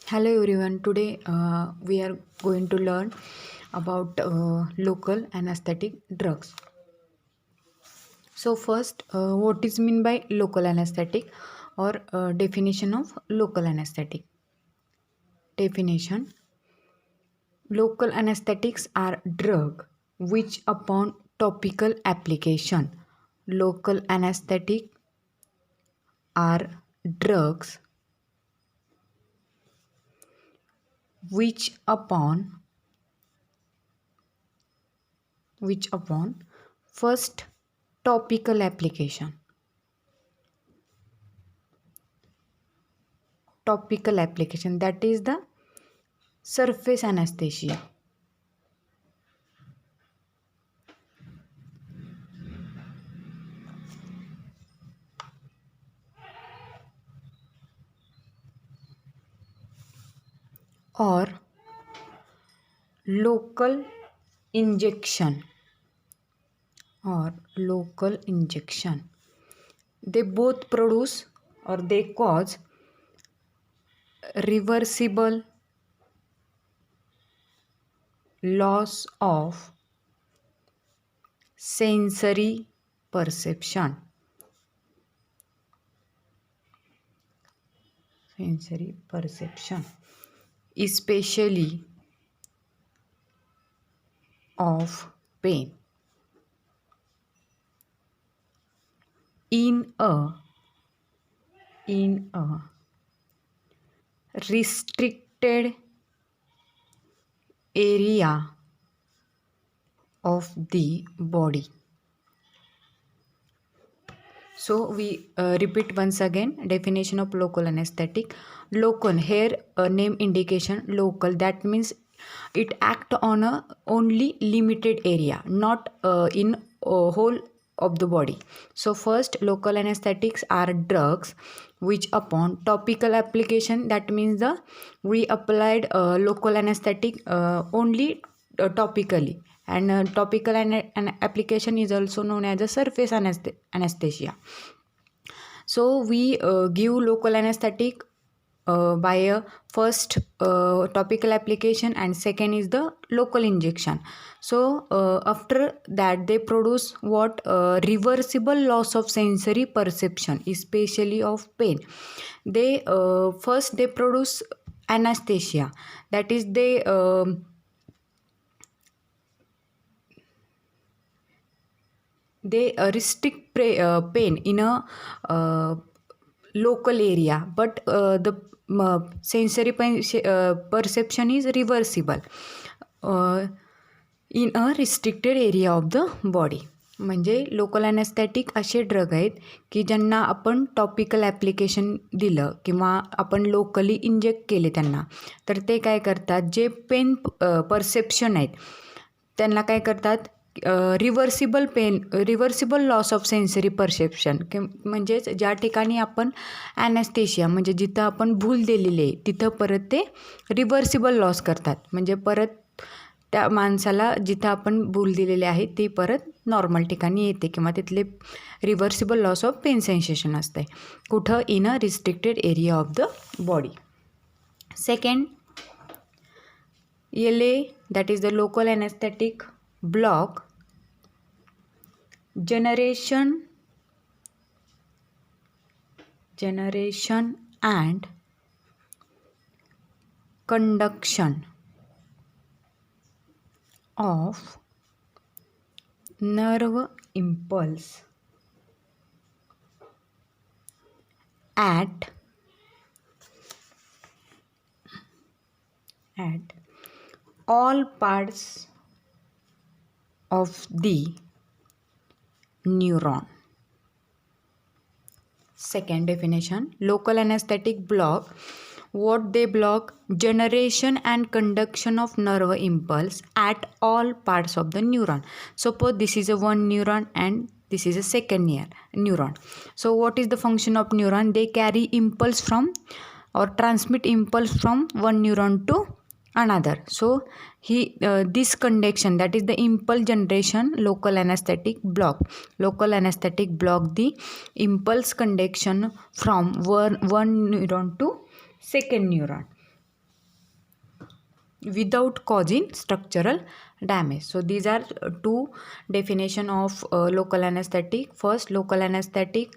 Hello everyone. Today we are going to learn about local anesthetic drugs. So first, what is mean by local anesthetic or definition of local anesthetic? Definition: local anesthetics are drug which upon topical application. Local anesthetic are drugs which upon first topical application that is the surface anesthesia, or local injection they both produce or they cause reversible loss of sensory perception especially of pain in a restricted area of the body. So we repeat once again definition of local anesthetic. Local, here name indication local, that means it act on a only limited area, not in whole of the body. So first, local anesthetics are drugs which upon topical application, that means we applied local anesthetic only topically, and topical application is also known as a surface anesthesia. So we give local anesthetic by a first topical application, and second is the local injection. So after that they produce what reversible loss of sensory perception, especially of pain. They first they produce anesthesia, that is they restrict pain in a local area, but the sensory perception is reversible in a restricted area of the body. म्हणजे local ॲनेस्थेटिक असे drug आहेत की ज्यांना आपण topical application दिलं किंवा आपण locally inject केले त्यांना, तर ते काय करतात, जे पेन परसेप्शन आहेत त्यांना काय करतात, reversible loss of sensory perception, म्हणजेच ज्या ठिकाणी आपण ॲनेस्थेशिया म्हणजे जिथं आपण भूल दिलेली आहे तिथं परत ते रिव्हर्सिबल लॉस करतात. म्हणजे परत त्या माणसाला जिथं आपण भूल दिलेले आहे ती परत नॉर्मल ठिकाणी येते किंवा तिथले reversible loss of pain sensation असते. कुठं, in a restricted area of the body. Second, L A, that is the local anaesthetic block generation and conduction of nerve impulse at all parts of the neuron. Second definition, local anesthetic block what they block, generation and conduction of nerve impulse at all parts of the neuron. Suppose this is a one neuron and this is a second neuron. So what is the function of neuron? They carry impulse from or transmit impulse from one neuron to another. So this conduction, that is the impulse generation, local anesthetic block the impulse conduction from one neuron to second neuron. without causing structural damage. So these are two definition of local anesthetic. First, local anesthetic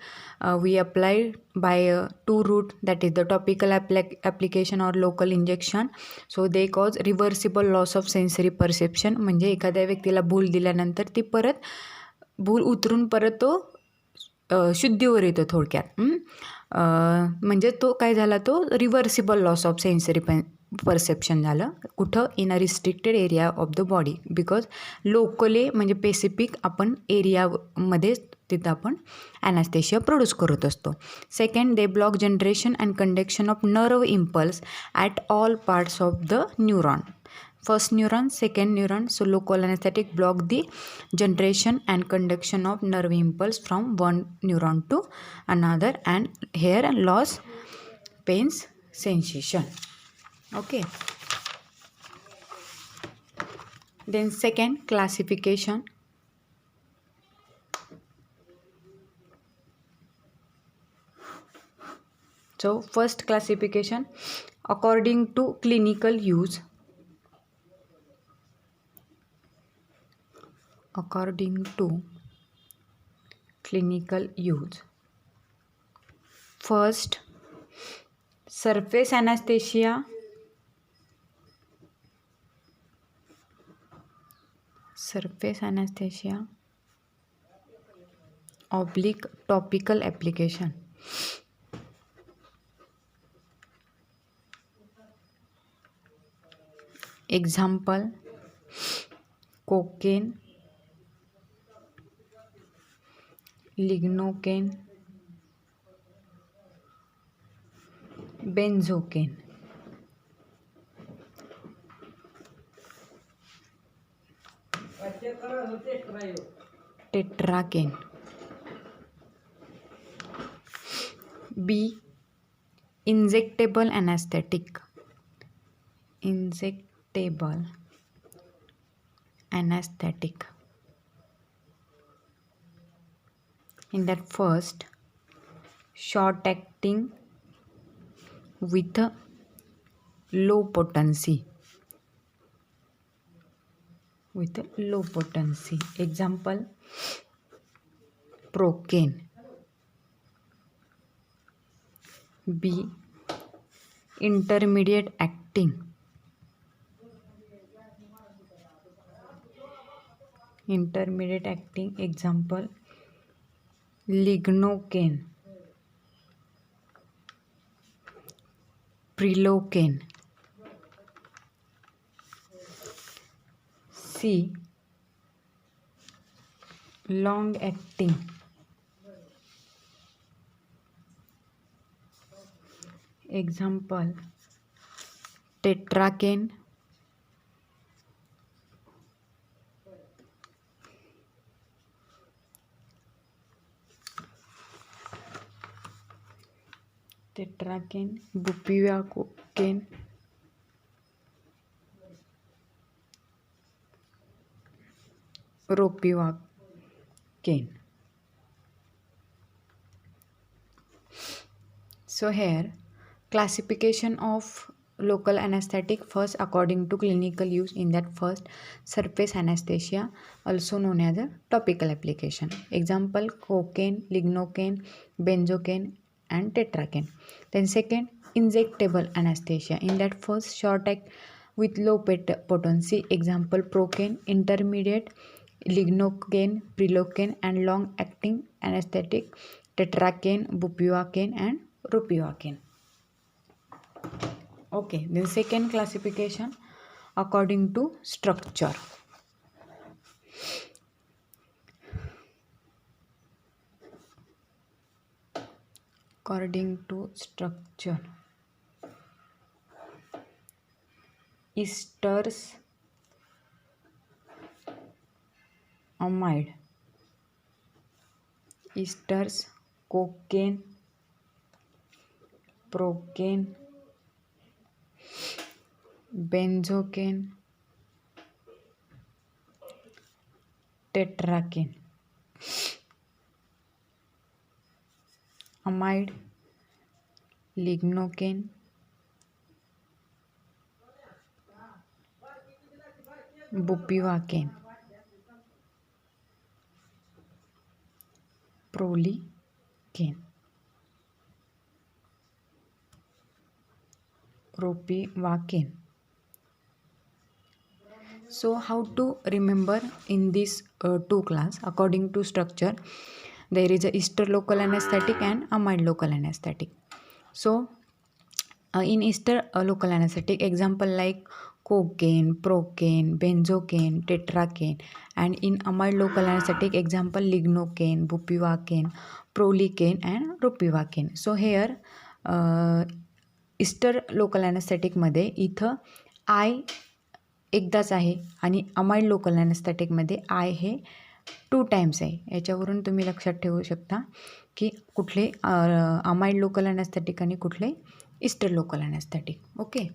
we apply by two route, that is the topical application or local injection. So they cause reversible loss of sensory perception, म्हणजे एखाद्या व्यक्तीला भूल दिल्यानंतर ती परत भूल उतरून परत तो शुद्धीवर येतो थोडक्यात. म्हणजे तो काय झाला, तो reversible loss of sensory perception झालं. कुठं? In a restricted area of the body, because locally म्हणजे पेसिफिक आपण एरियामध्ये तिथं आपण ॲनास्थेशिया प्रोड्यूस करत असतो. Second, they block generation and conduction of nerve impulse at all parts of the neuron. First neuron, second neuron. So local anesthetic block the generation and conduction of nerve impulse from one neuron to another, and here loss pains sensation. Okay. Then second classification. So first classification according to clinical use. According to clinical use. First, surface anesthesia, oblique topical application. Example, cocaine, lignocaine, benzocaine. Tetracaine. B, injectable anesthetic. Injectable anesthetic. In that first, short acting with a low potency. Example, procaine. B, intermediate acting. Example, lignocaine, prilocaine. C, long acting. Example, tetracaine, bupivacaine, ropivacaine. So here classification of local anesthetic. First, according to clinical use. In that first, surface anesthesia, also known as a topical application. Example, cocaine, lignocaine, benzocaine and tetracaine. Then second, injectable anesthesia. In that first, short act with low potency. Example, procaine, intermediate, lignocaine, prilocaine and long acting anesthetic, tetracaine, bupivacaine and ropivacaine. Okay, then second classification according to structure. According to structure, esters, amide, esters, cocaine, procaine, benzocaine, tetracaine. Amide, lignocaine, bupivacaine, प्रोलिकेन, प्रोपिवाकेन. So how to remember in this two class? According to structure, there is a ester local anesthetic and amide local anesthetic. So in ester local anesthetic, example like cocaine, procaine, benzocaine, tetracaine, and in amide local anesthetic, example lignocaine, bupivacaine, prolicaine, and ropivacaine. So here ester local ॲनेस्थेटिकमध्ये इथं I एकदाच आहे आणि amide local ॲनेस्थेटिकमध्ये I हे 2 times आहे. याच्यावरून तुम्ही लक्षात ठेवू शकता की कुठले अमाइड लोकल ॲनेस्थेटिक आणि कुठले ईस्टर लोकल ॲनेस्थेटिक. ओके.